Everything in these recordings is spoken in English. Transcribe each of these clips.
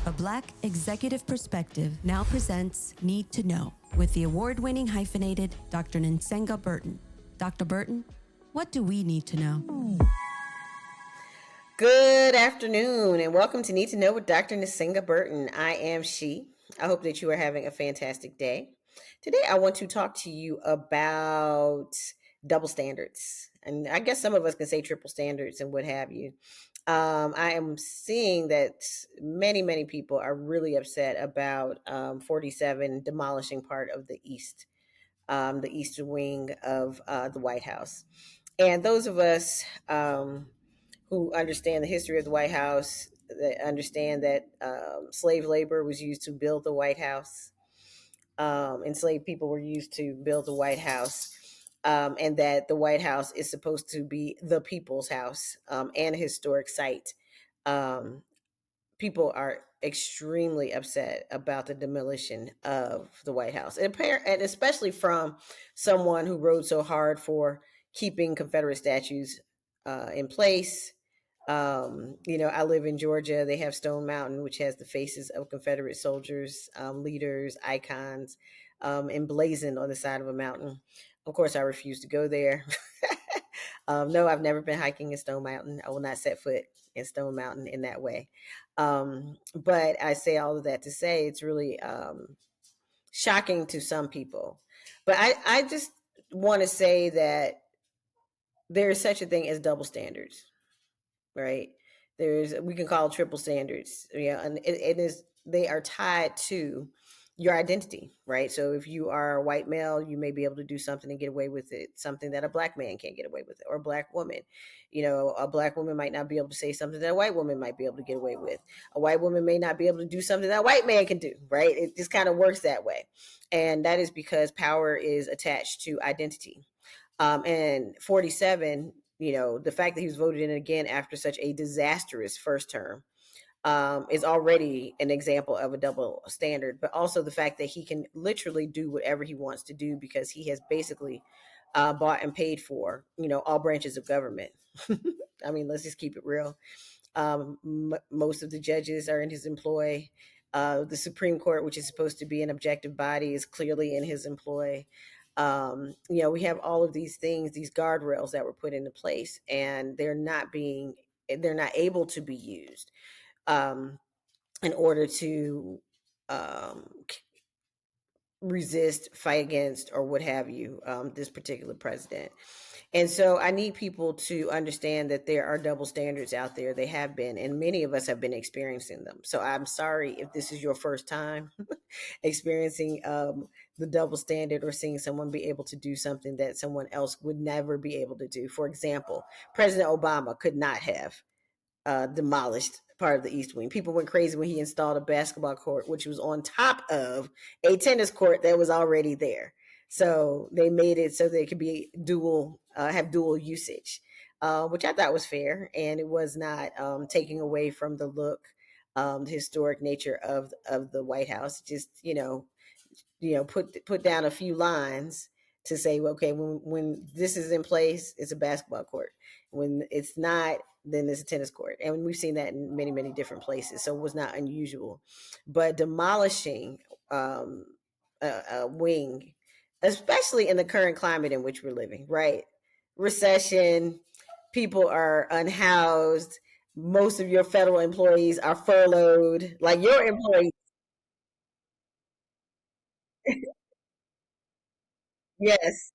A Black executive perspective now presents Need to Know with the award-winning hyphenated Dr. Nsenga Burton. Dr. Burton, what do we need to know? Good afternoon and welcome to Need to Know with Dr. Nsenga Burton. I am she. I hope that you are having a fantastic day. Today I want to talk to you about double standards. And I guess some of us can say triple standards and what have you. I am seeing that many people are really upset about 47 demolishing part of the east wing of the White House. And those of us who understand the history of the White House, that understand that slave labor was used to build the White House, enslaved people were used to build the White House. And that the White House is supposed to be the people's house and a historic site. People are extremely upset about the demolition of the White House, and especially from someone who rode so hard for keeping Confederate statues in place. I live in Georgia. They have Stone Mountain, which has the faces of Confederate soldiers, leaders, icons, emblazoned on the side of a mountain. Of course, I refuse to go there. No, I've never been hiking in Stone Mountain. I will not set foot in Stone Mountain in that way. But I say all of that to say it's really shocking to some people. But I just want to say that there is such a thing as double standards, right? We can call it triple standards, and it is, they are tied to your identity, right? So if you are a white male, you may be able to do something and get away with it, something that a black man can't get away with, or a black woman. A black woman might not be able to say something that a white woman might be able to get away with. A white woman may not be able to do something that a white man can do, right? It just kind of works that way. And that is because power is attached to identity. And 47, the fact that he was voted in again after such a disastrous first term is already an example of a double standard, but also the fact that he can literally do whatever he wants to do because he has basically bought and paid for, all branches of government. I mean, let's just keep it real. Most of the judges are in his employ. The Supreme Court, which is supposed to be an objective body, is clearly in his employ. We have all of these things, these guardrails that were put into place, and they're not able to be used in order to resist, fight against, or what have you, this particular president. And so I need people to understand that there are double standards out there. They have been, and many of us have been experiencing them. So I'm sorry if this is your first time experiencing the double standard or seeing someone be able to do something that someone else would never be able to do. For example, President Obama could not have demolished part of the East Wing. People went crazy when he installed a basketball court, which was on top of a tennis court that was already there. So they made it so they could be have dual usage, which I thought was fair, and it was not taking away from the look, the historic nature of the White House. Just put down a few lines to say, okay, when this is in place, it's a basketball court. When it's not, then it's a tennis court. And we've seen that in many different places. So it was not unusual. But demolishing a wing, especially in the current climate in which we're living, right? Recession, people are unhoused. Most of your federal employees are furloughed. Like your employees. Yes.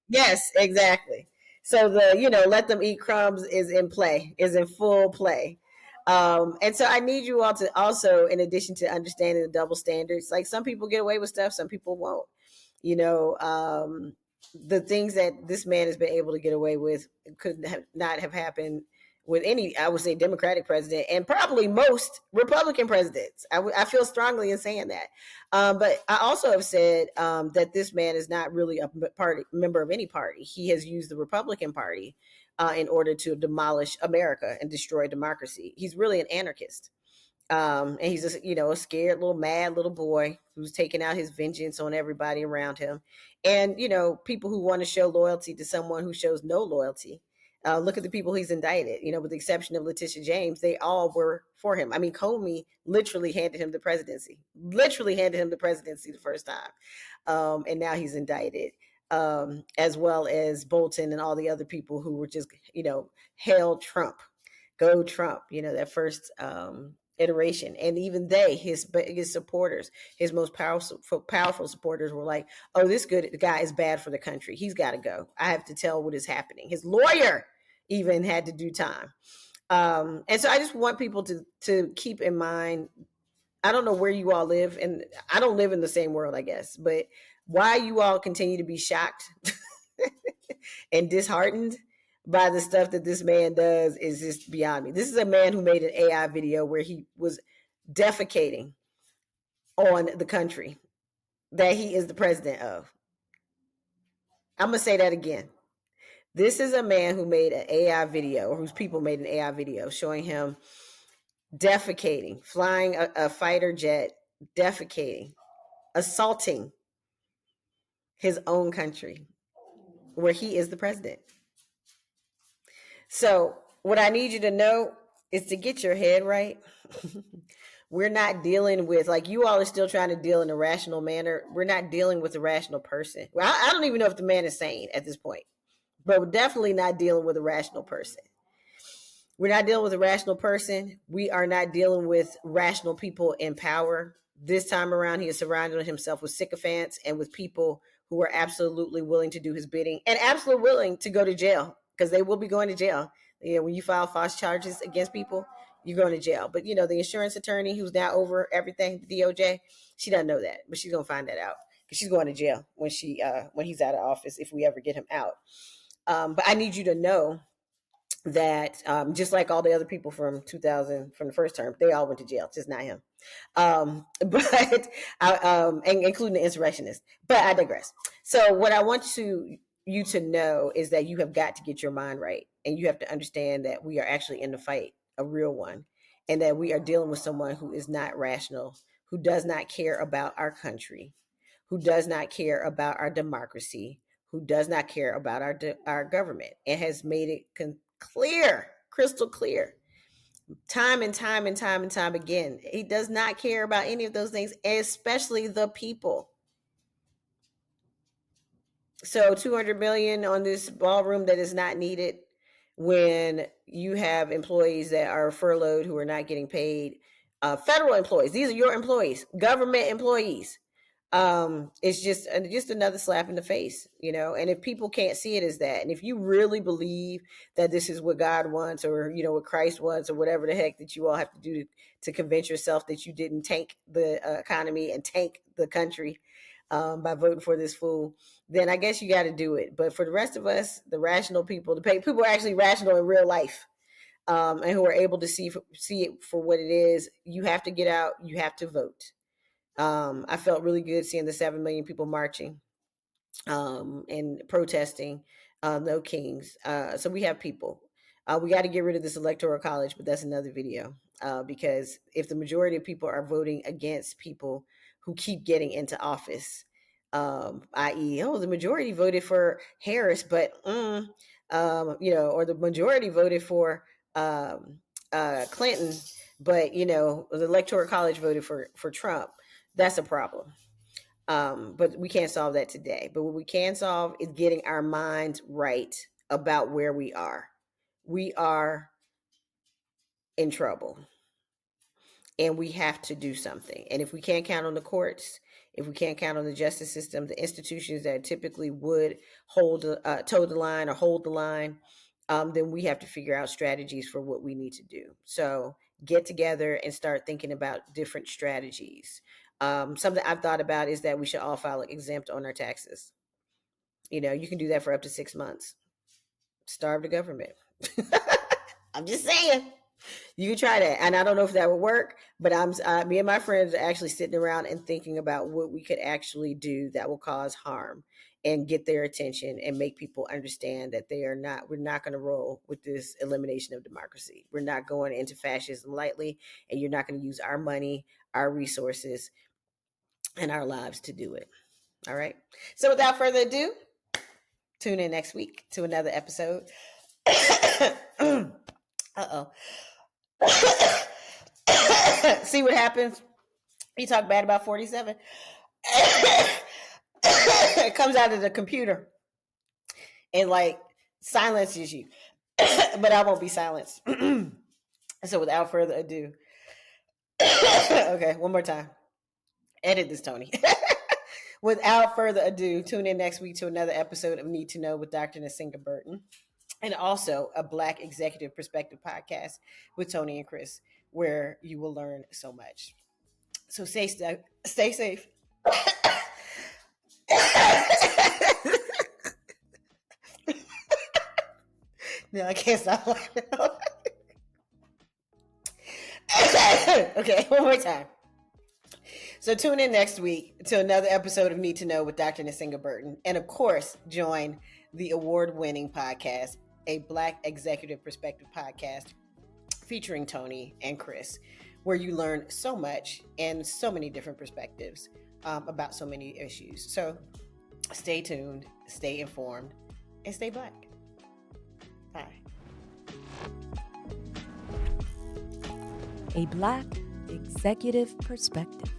Yes, exactly. So let them eat crumbs is in full play. And so I need you all to also, in addition to understanding the double standards, like some people get away with stuff, some people won't. The things that this man has been able to get away with could not have happened with any, I would say, Democratic president, and probably most Republican presidents. I feel strongly in saying that. But I also have said that this man is not really a member of any party. He has used the Republican Party in order to demolish America and destroy democracy. He's really an anarchist. And he's just, a scared little mad little boy who's taking out his vengeance on everybody around him. And, people who want to show loyalty to someone who shows no loyalty Look at the people he's indicted, with the exception of Letitia James, they all were for him. I mean, Comey literally handed him the presidency, the first time. And now he's indicted, as well as Bolton and all the other people who were just, hail Trump, go Trump, that first iteration. And even his biggest supporters, his most powerful supporters were like, oh, this good guy is bad for the country. He's got to go. I have to tell what is happening. His lawyer even had to do time. And so I just want people to keep in mind, I don't know where you all live, and I don't live in the same world, I guess, but why you all continue to be shocked and disheartened by the stuff that this man does is just beyond me. This is a man who made an AI video where he was defecating on the country that he is the president of. I'm going to say that again. This is a man who made an AI video, or whose people made an AI video showing him defecating, flying a fighter jet, defecating, assaulting his own country where he is the president. So what I need you to know is to get your head right. We're not dealing with, like, you all are still trying to deal in a rational manner. We're not dealing with a rational person. Well, I don't even know if the man is sane at this point, but we're definitely not dealing with a rational person. We're not dealing with a rational person. We are not dealing with rational people in power. This time around, he has surrounded himself with sycophants and with people who are absolutely willing to do his bidding and absolutely willing to go to jail, because they will be going to jail. When you file false charges against people, you're going to jail. But, the insurance attorney who's now over everything, the DOJ, she doesn't know that, but she's going to find that out, because she's going to jail when he's out of office, if we ever get him out. But I need you to know that just like all the other people from 2000, from the first term, they all went to jail, just not him. But and including the insurrectionists. But I digress. So what I want you to know is that you have got to get your mind right, and you have to understand that we are actually in the fight, a real one, and that we are dealing with someone who is not rational, who does not care about our country, who does not care about our democracy, who does not care about our government, and has made it clear, crystal clear, time and time and time and time again. He does not care about any of those things, especially the people. So 200 million on this ballroom that is not needed, when you have employees that are furloughed who are not getting paid. Federal employees, these are your employees, government employees. It's just another slap in the face, and if people can't see it as that, and if you really believe that this is what God wants, or what Christ wants, or whatever the heck that you all have to do to convince yourself that you didn't tank the economy and tank the country by voting for this fool, then I guess you got to do it. But for the rest of us, the rational people, the people who are actually rational in real life, and who are able to see it for what it is, you have to get out, you have to vote. I felt really good seeing the 7 million people marching and protesting No Kings. So we have people. We got to get rid of this electoral college, but that's another video. Because if the majority of people are voting against people who keep getting into office, i.e., the majority voted for Harris, but or the majority voted for Clinton, but the electoral college voted for Trump. That's a problem. But we can't solve that today. But what we can solve is getting our minds right about where we are. We are in trouble, and we have to do something. And if we can't count on the courts, if we can't count on the justice system, the institutions that typically would toe the line or hold the line, then we have to figure out strategies for what we need to do. So get together and start thinking about different strategies. Something I've thought about is that we should all file exempt on our taxes. You can do that for up to 6 months. Starve the government. I'm just saying. You can try that. And I don't know if that would work, but me and my friends are actually sitting around and thinking about what we could actually do that will cause harm and get their attention and make people understand that we're not going to roll with this elimination of democracy. We're not going into fascism lightly, and you're not going to use our money, our resources, and our lives to do it. All right. So without further ado, tune in next week to another episode Uh-oh. See what happens? You talk bad about 47. It comes out of the computer and like silences you. But I won't be silenced. So without further ado, okay, one more time. Edit this, Tony. Without further ado, tune in next week to another episode of Need to Know with Dr. Nsinga Burton, and also a Black Executive Perspective podcast with Tony and Chris, where you will learn so much. So stay safe. No, I can't stop laughing. Okay, one more time. So tune in next week to another episode of Need to Know with Dr. Nsinga Burton. And of course, join the award-winning podcast, a Black Executive Perspective podcast featuring Tony and Chris, where you learn so much and so many different perspectives about so many issues. So stay tuned, stay informed, and stay Black. Bye. A Black Executive Perspective.